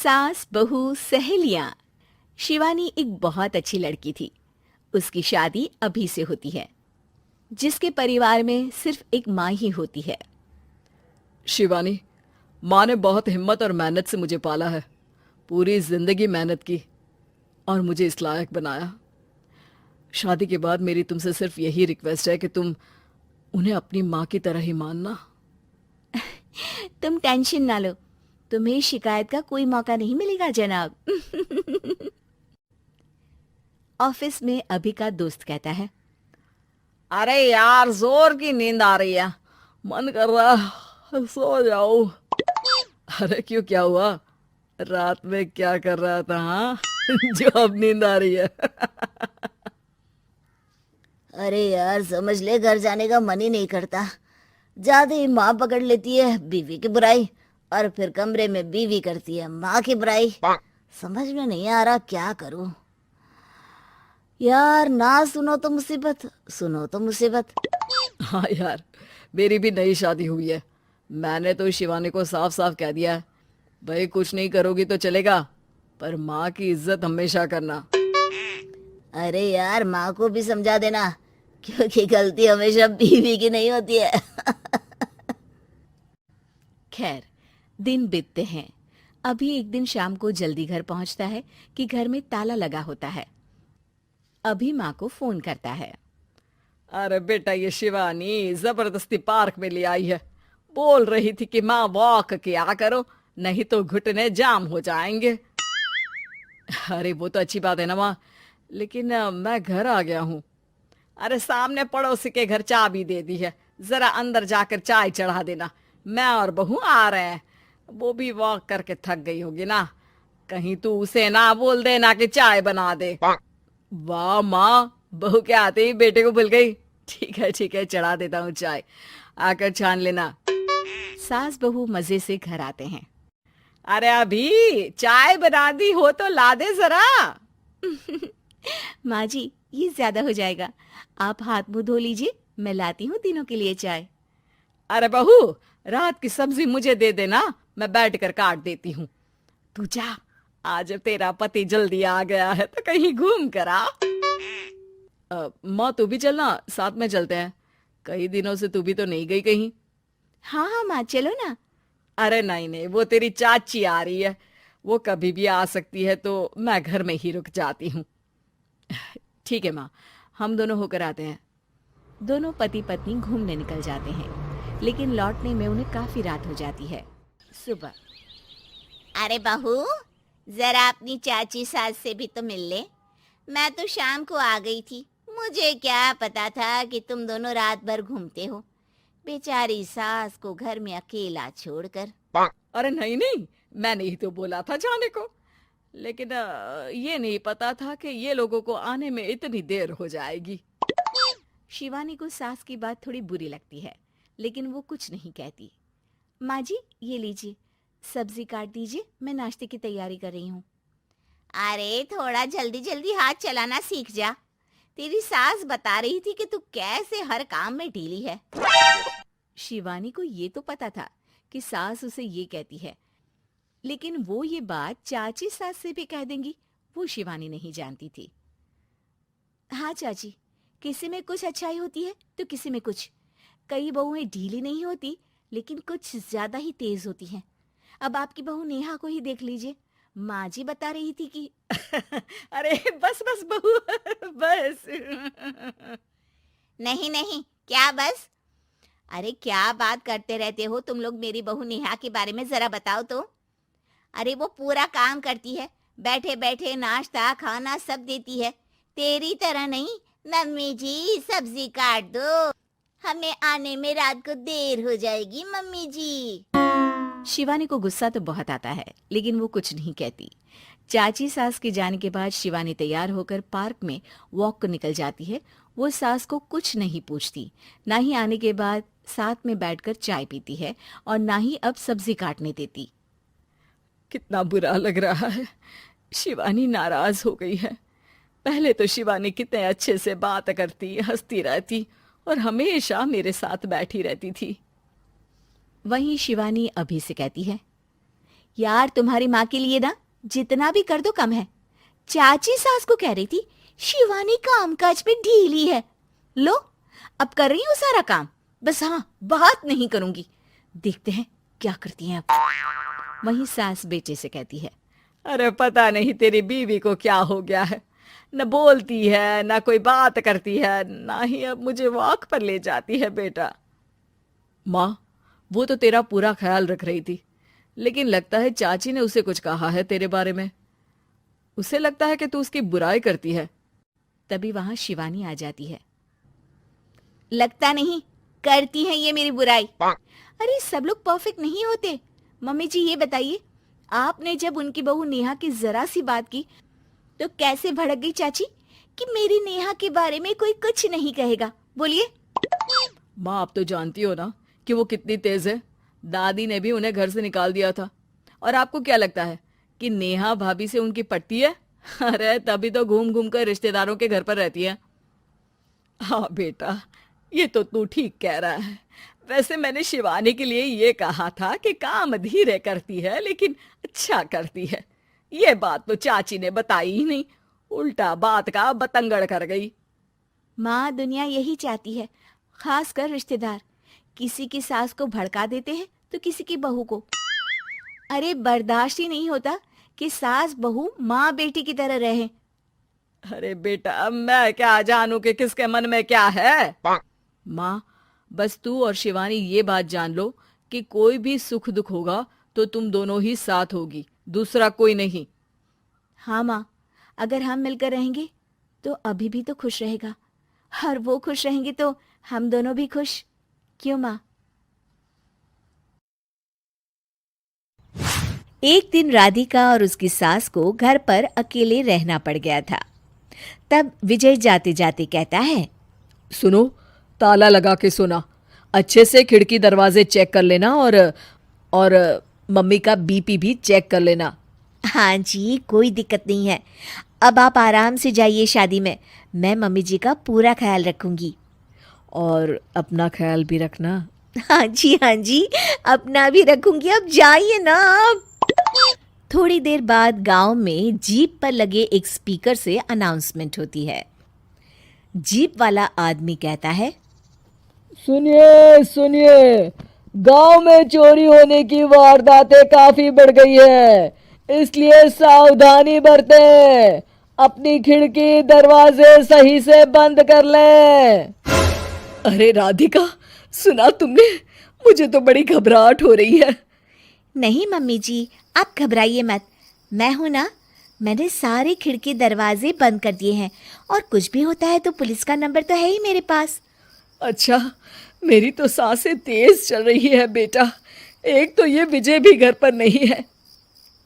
सास बहू सहेलियां। शिवानी एक बहुत अच्छी लड़की थी। उसकी शादी अभी से होती है, जिसके परिवार में सिर्फ एक माँ ही होती है। शिवानी, माँ ने बहुत हिम्मत और मेहनत से मुझे पाला है। पूरी जिंदगी मेहनत की और मुझे इस लायक बनाया। शादी के बाद मेरी तुमसे सिर्फ यही रिक्वेस्ट है कि तुम उन्हें अपनी माँ की तरह ही मानना। तुम टेंशन ना लो, तुम्हें शिकायत का कोई मौका नहीं मिलेगा जनाब। ऑफिस में अभी का दोस्त कहता है, अरे यार, जोर की नींद आ रही है, मन कर रहा है सो जाऊं। अरे क्यों, क्या हुआ? रात में क्या कर रहा था हाँ? जो अब नींद आ रही है। अरे यार, समझ ले, घर जाने का मन ही नहीं करता। जाते ही माँ पकड़ लेती है बीवी की बुराई, और फिर कमरे में बीवी करती है माँ की बुराई। समझ में नहीं आ रहा क्या करूं। यार, ना सुनो तो मुसीबत, सुनो तो मुसीबत। हाँ यार, मेरी भी नई शादी हुई है। मैंने तो शिवानी को साफ साफ कह दिया है, भाई कुछ नहीं करोगी तो चलेगा, पर माँ की इज्जत हमेशा करना। अरे यार, माँ को भी समझा देना, क्योंकि गलती हमेशा बीवी की नहीं होती है। खैर, दिन बीतते हैं। अभी एक दिन शाम को जल्दी घर पहुंचता है कि घर में ताला लगा होता है। अभी माँ को फोन करता है। अरे बेटा, ये शिवानी जबरदस्ती पार्क में ले आई है। बोल रही थी कि माँ वॉक किया करो, नहीं तो घुटने जाम हो जाएंगे। अरे वो तो अच्छी बात है ना माँ, लेकिन मैं घर आ गया हूँ। अरे सामने पड़ोसी के घर चाबी दे दी है, जरा अंदर जाकर चाय चढ़ा देना। मैं और बहू आ रहे हैं, वो भी वॉक करके थक गई होगी ना। कहीं तू उसे ना बोल देना कि चाय बना दे। वाह माँ, बहू के आते ही बेटे को भूल गई। ठीक है ठीक है, चढ़ा देता हूँ चाय, आकर छान लेना। सास बहू मजे से घर आते हैं। अरे अभी चाय बना दी हो तो ला दे जरा। माँ जी, ये ज्यादा हो जाएगा, आप हाथ मुंह धो लीजिए, मैं लाती हूँ तीनों के लिए चाय। अरे बहू, रात की सब्जी मुझे दे देना, मैं बैठ कर काट देती हूँ। तू जा, आज तेरा पति जल्दी आ गया है तो कहीं घूम कर आ। माँ तू भी चलना, साथ में चलते हैं। कई दिनों से तू भी तो नहीं गई कहीं। हाँ हाँ माँ, चलो ना। अरे नहीं नहीं, वो तेरी चाची आ रही है, वो कभी भी आ सकती है, तो मैं घर में ही रुक जाती हूँ। ठीक है माँ, हम दोनों होकर आते हैं। दोनों पति पत्नी घूमने निकल जाते हैं, लेकिन लौटने में उन्हें काफी रात हो जाती है। सुबह, अरे बहू, जरा अपनी चाची सास से भी तो मिल ले। मैं तो शाम को आ गई थी, मुझे क्या पता था कि तुम दोनों रात भर घूमते हो, बेचारी सास को घर में अकेला छोड़कर। अरे नहीं नहीं, मैंने ही तो बोला था जाने को, लेकिन ये नहीं पता था कि ये लोगों को आने में इतनी देर हो जाएगी। शिवानी को सास की बात थोड़ी बुरी लगती है, लेकिन वो कुछ नहीं कहती। माँ जी, ये लीजिए, सब्जी काट दीजिए, मैं नाश्ते की तैयारी कर रही हूँ। अरे थोड़ा जल्दी जल्दी हाथ चलाना सीख जा। तेरी सास बता रही थी कि तू कैसे हर काम में ढीली है। शिवानी को ये तो पता था कि सास उसे ये कहती है, लेकिन वो ये बात चाची सास से भी कह देंगी, वो शिवानी नहीं जानती थी। हाँ चाची, किसी में कुछ अच्छाई होती है तो किसी में कुछ। कई बहुएं ढीली नहीं होती, लेकिन कुछ ज्यादा ही तेज होती हैं। अब आपकी बहू नेहा को ही देख लीजिए, माँ जी बता रही थी कि अरे बस बस बहू, बस। नहीं नहीं, क्या बस? अरे क्या बात करते रहते हो तुम लोग मेरी बहू नेहा के बारे में, जरा बताओ तो। अरे वो पूरा काम करती है, बैठे बैठे नाश्ता खाना सब देती है। तेरी तरह नहीं, मम्मी जी सब्जी काट दो, हमें आने में रात को देर हो जाएगी मम्मी जी। शिवानी को गुस्सा तो बहुत आता है, लेकिन वो कुछ नहीं कहती। चाची सास के जाने के बाद शिवानी तैयार होकर पार्क में वॉक को निकल जाती है। वो सास को कुछ नहीं पूछती, ना ही आने के बाद साथ में बैठकर चाय पीती है, और ना ही अब सब्जी काटने देती। कितना बुरा लग रहा है, शिवानी नाराज हो गई है। पहले तो शिवानी कितने अच्छे से बात करती, हंसती रहती और हमेशा मेरे साथ बैठी रहती थी। वहीं शिवानी अभी से कहती है, यार तुम्हारी माँ के लिए ना जितना भी कर दो कम है। चाची सास को कह रही थी शिवानी कामकाज पे ढीली है। लो अब कर रही हूँ सारा काम, बस हाँ बात नहीं करूंगी। देखते हैं क्या करती हैं अब। वहीं सास बेटे से कहती है, अरे पता नहीं तेरी बीवी को क्या हो गया है, न बोलती है न कोई बात करती है, ना ही अब मुझे वॉक पर ले जाती है बेटा। माँ वो तो तेरा पूरा ख्याल रख रही थी, लेकिन लगता है चाची ने उसे कुछ कहा है तेरे बारे में। उसे लगता है कि तू उसकी बुराई करती है। तभी वहां शिवानी आ जाती है। लगता नहीं, करती है ये मेरी बुराई। अरे सब लोग परफेक्ट नहीं होते। मम्मी जी ये बताइए, आपने जब उनकी बहू नेहा की जरा सी बात की तो कैसे भड़क गई चाची कि मेरी नेहा के बारे में कोई कुछ नहीं कहेगा? बोलिए। माँ आप तो जानती हो ना कि वो कितनी तेज है। दादी ने भी उन्हें घर से निकाल दिया था। और आपको क्या लगता है कि नेहा भाभी से उनकी पटती है? अरे तभी तो घूम घूम कर रिश्तेदारों के घर पर रहती है। हाँ बेटा ये तो तू ठीक कह रहा है। वैसे मैंने शिवानी के लिए ये कहा था कि काम धीरे करती है लेकिन अच्छा करती है। ये बात तो चाची ने बताई ही नहीं, उल्टा बात का बतंगड़ कर गई। माँ दुनिया यही चाहती है, खासकर रिश्तेदार। किसी की सास को भड़का देते हैं तो किसी की बहू को। अरे बर्दाश्त ही नहीं होता कि सास बहू माँ बेटी की तरह रहे। अरे बेटा मैं क्या जानूं कि किसके मन में क्या है। माँ बस तू और शिवानी ये बात जान लो कि कोई भी सुख दुख होगा तो तुम दोनों ही साथ होगी, दूसरा कोई नहीं। हाँ माँ, अगर हम मिलकर रहेंगे तो अभी भी तो खुश रहेगा, और वो खुश रहेंगे तो हम दोनों भी खुश। क्यों माँ? एक दिन राधिका और उसकी सास को घर पर अकेले रहना पड़ गया था। तब विजय जाते जाते कहता है, सुनो ताला लगा के सोना, अच्छे से खिड़की दरवाजे चेक कर लेना और मम्मी का बीपी भी चेक कर लेना। हाँ जी कोई दिक्कत नहीं है, अब आप आराम से जाइए शादी में, मैं मम्मी जी का पूरा ख्याल रखूंगी। और अपना ख्याल भी रखना। हाँ जी अपना भी रखूंगी, अब जाइए ना आप। थोड़ी देर बाद गांव में जीप पर लगे एक स्पीकर से अनाउंसमेंट होती है। जीप वाला आदमी कहता है, सुनिए सुनिए, गांव में चोरी होने की वारदातें काफी बढ़ गई है, इसलिए सावधानी बरतें। अपनी खिड़की दरवाजे सही से बंद कर लें। अरे राधिका सुना तुमने? मुझे तो बड़ी घबराहट हो रही है। नहीं मम्मी जी आप घबराइए मत, मैं हूं ना, मैंने सारे खिड़की दरवाजे बंद कर दिए हैं, और कुछ भी होता है तो पुलिस का नंबर तो है ही मेरे पास। अच्छा मेरी तो सांसें तेज चल रही है बेटा, एक तो ये विजय भी घर पर नहीं है।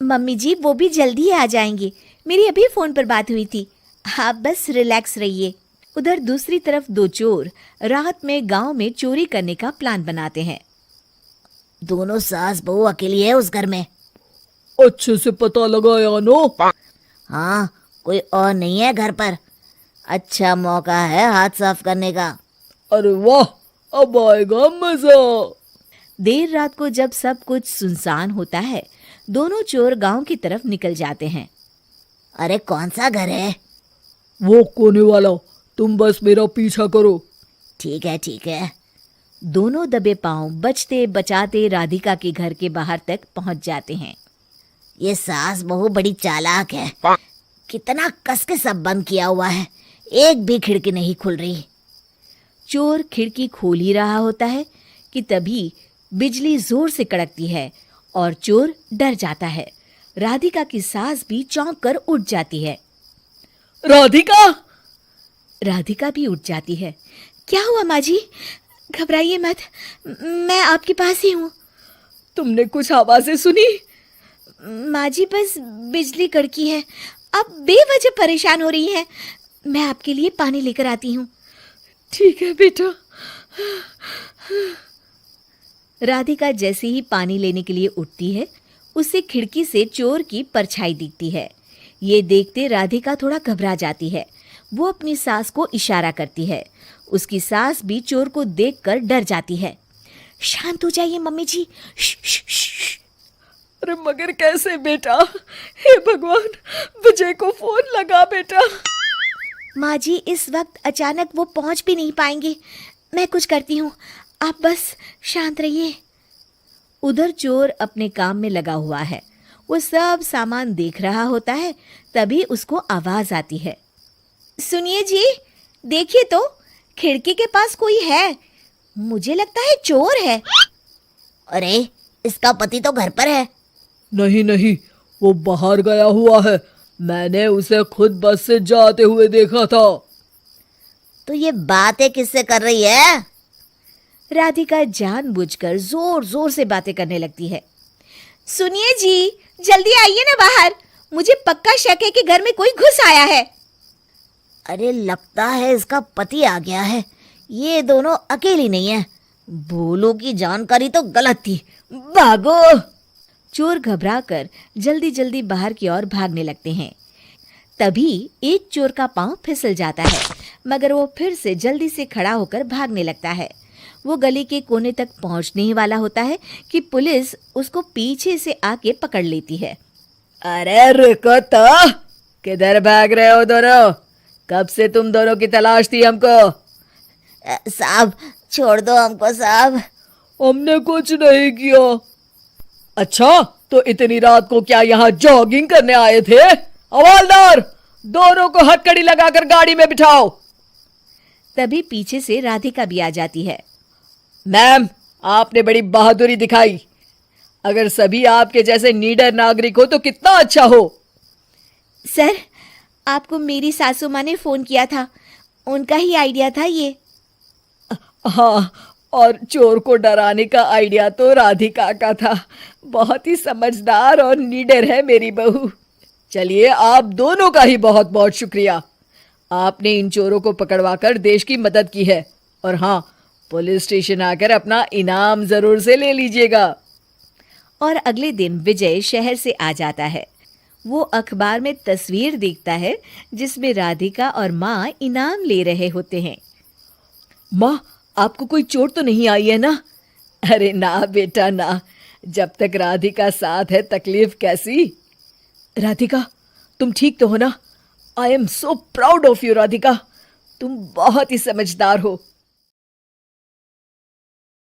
मम्मी जी वो भी जल्दी ही आ जाएंगे, मेरी अभी फोन पर बात हुई थी, आप बस रिलैक्स रहिए। उधर दूसरी तरफ दो चोर रात में गांव में चोरी करने का प्लान बनाते हैं। दोनों सास बहू अकेली है उस घर में। अच्छे से पता लगाया नो? हाँ कोई और नहीं है घर पर, अच्छा मौका है हाथ साफ करने का। अरे वाह अब आएगा मजा। देर रात को जब सब कुछ सुनसान होता है, दोनों चोर गांव की तरफ निकल जाते हैं। अरे कौन सा घर है? वो कोने वाला, तुम बस मेरा पीछा करो। ठीक है। दोनों दबे पांव बचते बचाते राधिका के घर के बाहर तक पहुंच जाते हैं। ये सास बहू बड़ी चालाक है, कितना कस के सब बंद किया हुआ है, एक भी खिड़की नहीं खुल रही। चोर खिड़की खोल ही रहा होता है कि तभी बिजली जोर से कड़कती है और चोर डर जाता है। राधिका की सास भी चौंक कर उठ जाती है। राधिका भी उठ जाती है। क्या हुआ माँ जी? घबराइए मत, मैं आपके पास ही हूँ। तुमने कुछ आवाजें सुनी? माँ जी बस बिजली कड़की है, आप बेवजह परेशान हो रही हैं, मैं आपके लिए पानी लेकर आती हूँ। ठीक है बेटा। राधिका जैसे ही पानी लेने के लिए उठती है, उसे खिड़की से चोर की परछाई दिखती है। ये देखते राधिका थोड़ा घबरा जाती है। वो अपनी सास को इशारा करती है। उसकी सास भी चोर को देखकर डर जाती है। शांत हो जाइए मम्मी जी। अरे मगर कैसे बेटा? हे भगवान, विजय को फोन लगा बेटा। माँ जी, इस वक्त अचानक वो पहुंच भी नहीं पाएंगे। मैं कुछ करती हूँ, आप बस शांत रहिए। उधर चोर अपने काम में लगा हुआ है। वो सब सामान देख रहा होता है। तभी उसको आवाज आती है। सुनिए जी, देखिए तो, खिड़की के पास कोई है। मुझे लगता है चोर है। अरे, इसका पति तो घर पर है। नहीं नहीं, वो बाहर गया हुआ है। मैंने उसे खुद बस से जाते हुए देखा था। तो ये बातें किससे कर रही है? राधिका जानबूझकर जोर जोर से बातें करने लगती है। सुनिए जी, जल्दी आइए ना बाहर। मुझे पक्का शक है कि घर में कोई घुस आया है। अरे, लगता है इसका पति आ गया है। ये दोनों अकेली नहीं है। भोलू की जानकारी तो गलत थी। भागो। चोर घबराकर जल्दी जल्दी बाहर की ओर भागने लगते हैं। तभी एक चोर का पांव फिसल जाता है, मगर वो फिर से जल्दी से खड़ा होकर भागने लगता है। वो गली के कोने तक पहुंचने ही वाला होता है कि पुलिस उसको पीछे से आके पकड़ लेती है। अरे रुको तो, किधर भाग रहे हो दोनों? कब से तुम दोनों की तलाश थी हमको? साहब, छोड़ दो हमको साहब। हमने कुछ नहीं किया। अच्छा, तो इतनी रात को क्या यहाँ जॉगिंग करने आए थे? हवलदार, दोनों को हथकड़ी लगाकर गाड़ी में बिठाओ। तभी पीछे से राधिका भी आ जाती है। मैम, आपने बड़ी बहादुरी दिखाई। अगर सभी आपके जैसे नीडर नागरिक हो तो कितना अच्छा हो। सर, आपको मेरी सासू माँ ने फोन किया था। उनका ही आइडिया था ये। हाँ, और चोर को डराने का आइडिया तो राधिका का था। बहुत ही समझदार और नीडर है मेरी बहू। चलिए, आप दोनों का ही बहुत बहुत शुक्रिया। आपने इन चोरों को पकड़वाकर देश की मदद की है। और हाँ, पुलिस स्टेशन आकर अपना इनाम जरूर से ले लीजिएगा। और अगले दिन विजय शहर से आ जाता है। वो अखबार में तस्वीर देखता है जिसमें राधिका और माँ इनाम ले रहे होते हैं। माँ, आपको कोई चोट तो नहीं आई है ना? अरे ना बेटा ना, जब तक राधिका साथ है तकलीफ कैसी। राधिका, तुम ठीक तो हो ना? I am so proud of you Radhika. तुम बहुत ही समझदार हो।